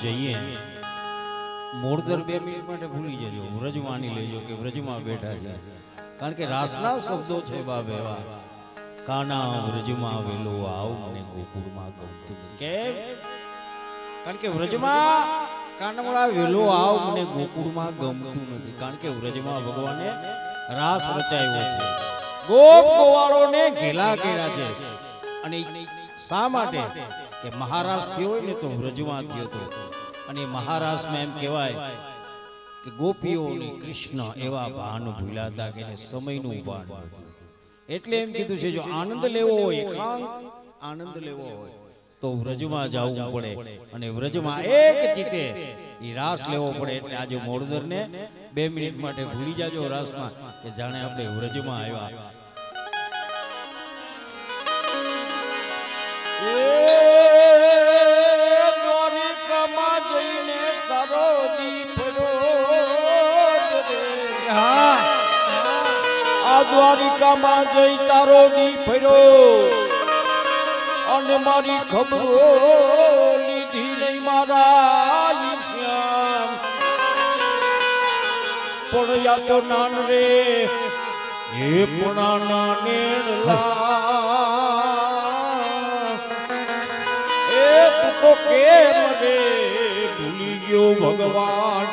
જઈએ મોરદર 2 મિનિટ માટે ભૂલી જજો, વ્રજ માની લેજો કે વ્રજમાં બેઠા છે, કારણ કે રાસના શબ્દો છે બાપ એવા, કાના વ્રજમાં વેલો આવ મને ગોકુળમાં ગમતું નથી. કેમ? કારણ કે વ્રજમાં કાનમળા વેલો આવ મને ગોકુળમાં ગમતું નથી, કારણ કે વ્રજમાં ભગવાને રાસ રચાયો છે, ગોપ ગોવાળોને ઘેલા કર્યા છે. અને શા માટે? કે મહારાજ થયો હોય ને તો વ્રજમાં થયો હતો, અને મહારાજમાં એમ કહેવાય કે ગોપીઓ અને કૃષ્ણ એવા ભાન ભૂલાતા કે સમયનું ભાન હતું. એટલે એમ કીધું છે જો આનંદ લેવો હોય, એકાંત આનંદ લેવો હોય તો વ્રજમાં જવું પડે, અને વ્રજમાં એક ચીતે એ રાસ લેવો પડે. એટલે આજે મોરદરને 2 મિનિટ માટે ભૂલી જાજો રાસમાં, કે જાણે આપણે વ્રજમાં આવ્યા. દ્વારિકામાં જઈને તારો દીપ આ દ્વારિકામાં જઈ તારો દીપ ફર્યો, અને મારી ખબરો લીધી નહીં મારા શ્યામ. પણ યા તો નાન રે એ પુણાના નેણલા, એ તું તો કેમ રે ભૂલી ગયો ભગવાન.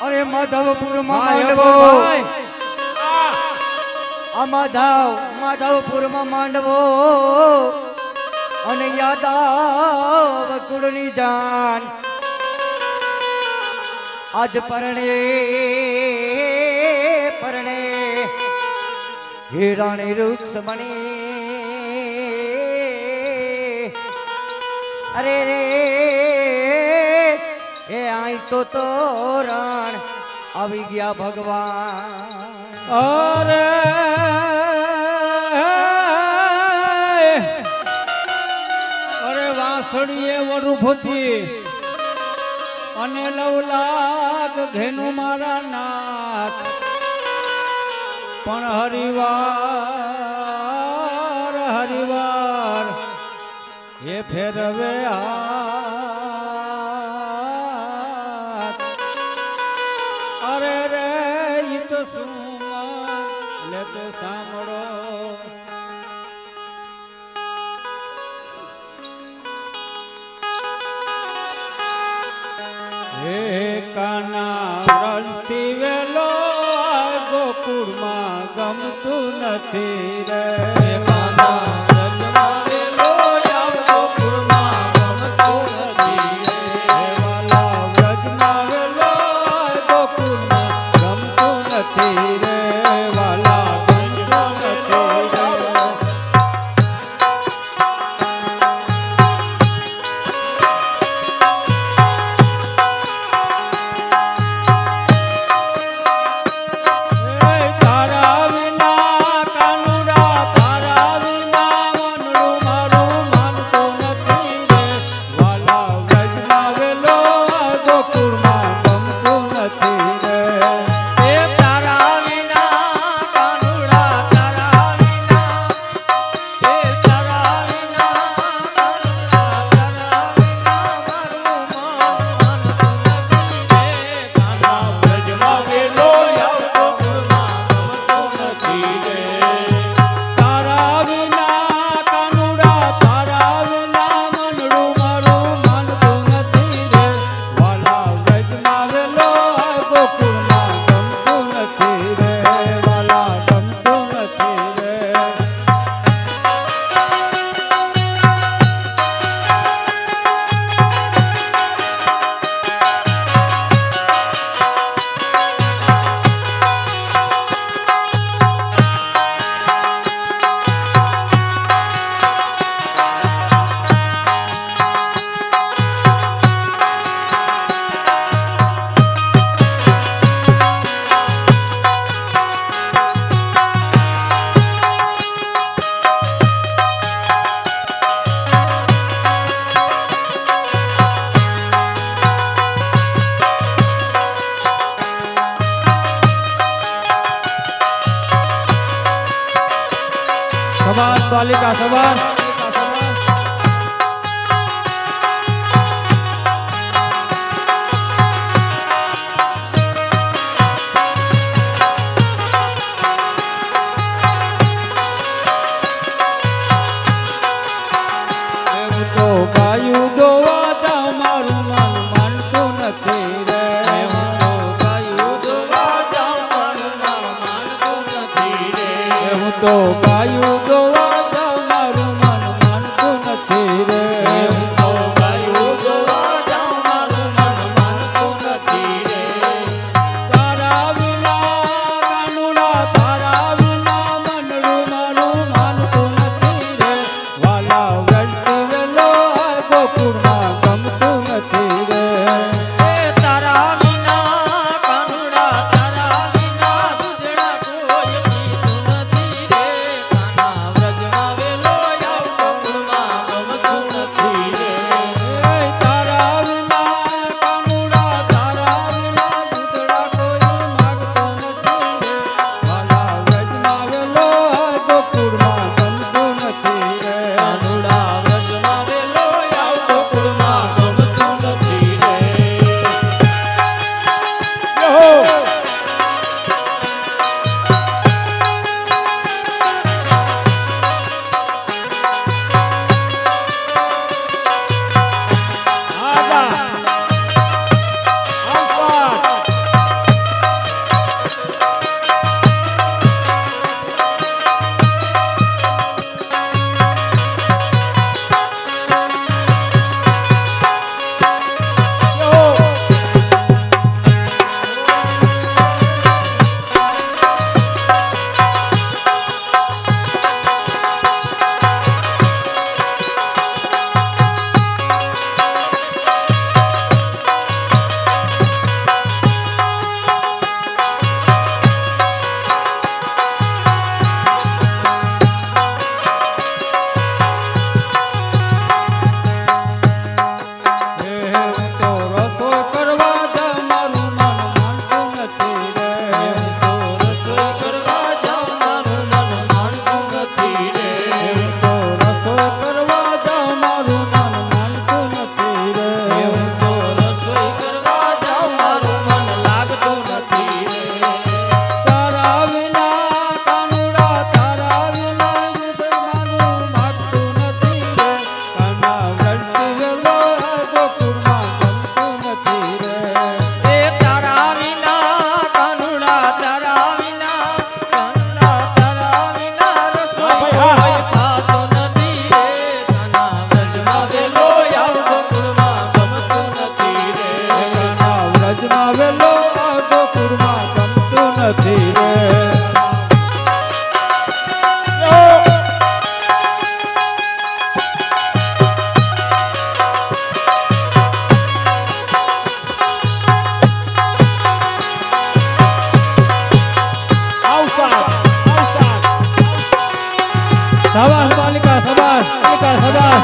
અરે માધવપુરમાં માંડવો, આ માધવપુરમાં માંડવો, અને યાદવ કુળની જાન આજ પરણે હિરાણી વૃક્ષ બની. અરે રે એ આઈ તો તોરણ આવી ગયા ભગવાન. અરે અરે વાસળીએ વરુભતી અને 9 લાખ ઘેનું મારા નાથ, પણ હરિવાર એ ફેરવે હાથ. અરે રે ઈ તો સુમન લે તો સાંભળો, હે કાના રસ્તી વેલો ગોકુળમાં ગમતું નથી રે. તારા વિના કાનુડા તારા પાલિકા સભા તો ગાયું દોવા જાઉં મારું મન માનતું નથી રે હું તો ગાયું દોવા જાઉં મારું મન માનતું નથી રે તારા વિના કાનુડા તારા વિના મનડું મારું માનતું નથી રે વાલા વળતી વેલો આ ગોકુળમાં ગમતું નથી રે તારા વિના કાનુડા તારા વિના દૂધડા કોઈ પીતું નથી રે કાના વ્રજમાં વેલો આવ ગોકુળમાં ગમતું નથી રે તારા વિના કાનુડા તારા વિના દૂધડા કોઈ માગતો નથી રે વાલા વ્રજમાં વેલો આ ગોકુળમાં ગમતું નથી રે કાનુડા વ્રજમાં વેલો આવ ગોકુળમાં ગમતું નથી રે સભા પાલિકા સભા પાલિકા સભા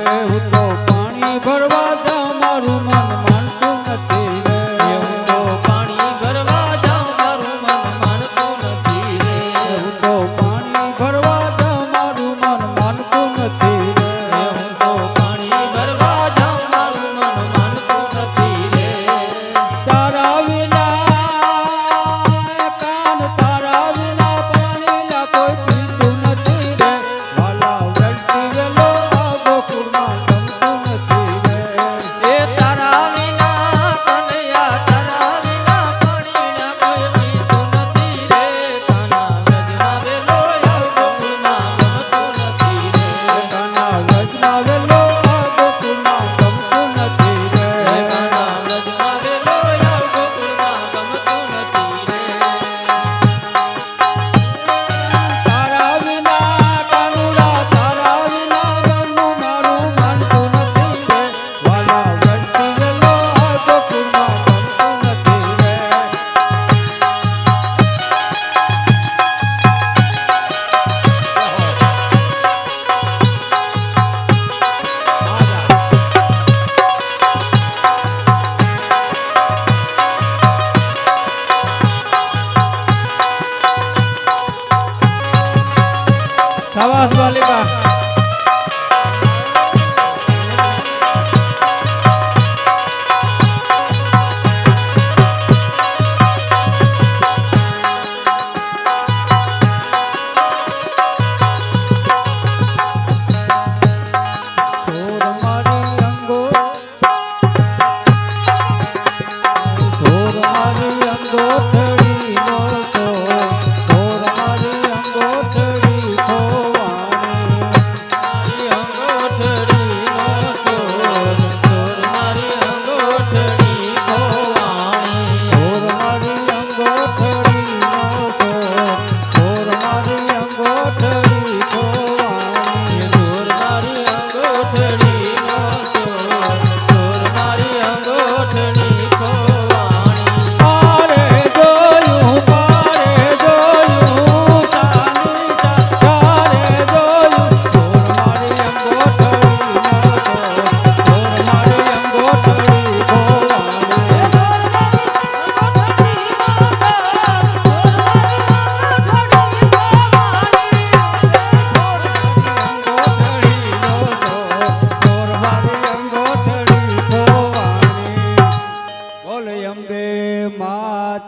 હું તો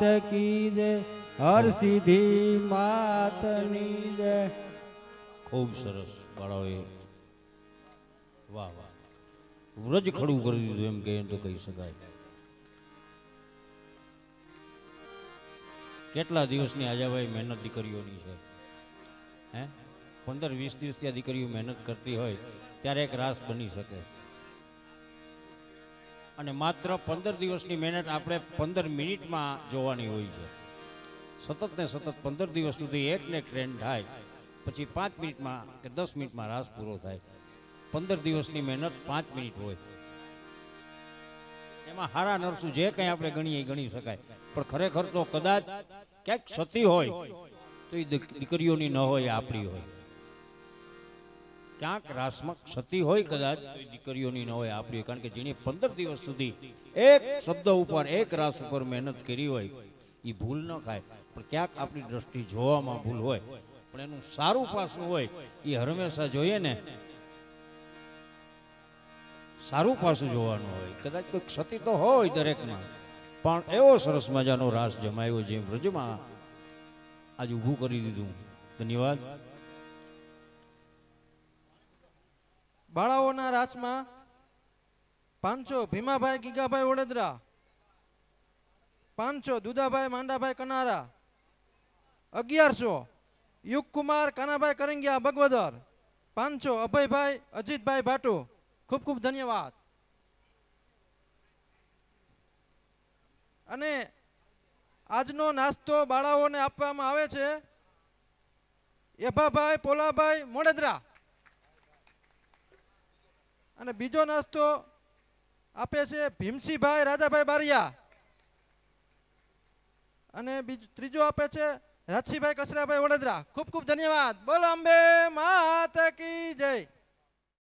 માત કી જય હર સિદ્ધિ માતની જય. ખૂબ સરસ બાળાઓએ વાહ વાહ વ્રજ ખડું કરી દીધું એમ કે તો કહી શકાય. કેટલા દિવસની આજાભાઈ મહેનત દીકરીઓની છે હે 15-20 દિવસથી આ દીકરીઓ મહેનત કરતી હોય ત્યારે એક રાસ બની શકે. અને માત્ર 15 દિવસની મહેનત આપણે 15 મિનિટમાં જોવાની હોય છે. સતત ને સતત 15 દિવસ સુધી એક ને એક ટ્રેન્ડ થાય પછી 5 મિનિટમાં કે 10 મિનિટમાં રાસ પૂરો થાય. 15 દિવસની મહેનત 5 મિનિટ હોય એમાં હારા નરસું જે કંઈ આપણે ગણીએ ગણી શકાય. પણ ખરેખર તો કદાચ ક્યાંક સતી હોય તો એ દીકરીઓની ન હોય આપણી હોય. ક્યાંક રાસમાં સતી હોય કદાચ તો એ દીકરીઓની ન હોય આપણી હોય. કારણ કે જેને 15 દિવસ સુધી એક શબ્દ ઉપર એક રાસ ઉપર મહેનત કરી હોય એ ભૂલ ન ખાય. પણ ક્યાંક આપણી દ્રષ્ટિ જોવામાં ભૂલ હોય પણ એનું સારું પાસું હોય એ હંમેશા જોઈએ ને સારું પાસું જોવાનું હોય. કદાચ કોઈ ક્ષતિ તો હોય દરેકમાં પણ એવો સરસ મજાનો રાસ જમાયો જે વ્રજમાં આજે ઊભું કરી દીધું. ધન્યવાદ. બાળાઓના રાસમાં 500 ભીમાભાઈ ગીગાભાઈ વડોદરા, 500 દુદાભાઈ માંડાભાઈ કનારા, 1100 યુગકુમાર કાનાભાઈ કરંગિયા બગવદર, 500 અભયભાઈ અજીતભાઈ ભાટુ. ખૂબ ખૂબ ધન્યવાદ. અને આજનો નાસ્તો બાળાઓને આપવામાં આવે છે એભાભાઈ પોલાભાઈ મોડેદરા. અને બીજો નાસ્તો આપે છે ભીમસીભાઈ રાજાભાઈ બારિયા. અને ત્રીજો આપે છે રાજસીભાઈ કચરાભાઈ વડોદરા. ખૂબ ખૂબ ધન્યવાદ. બોલો અંબે માત કી જય.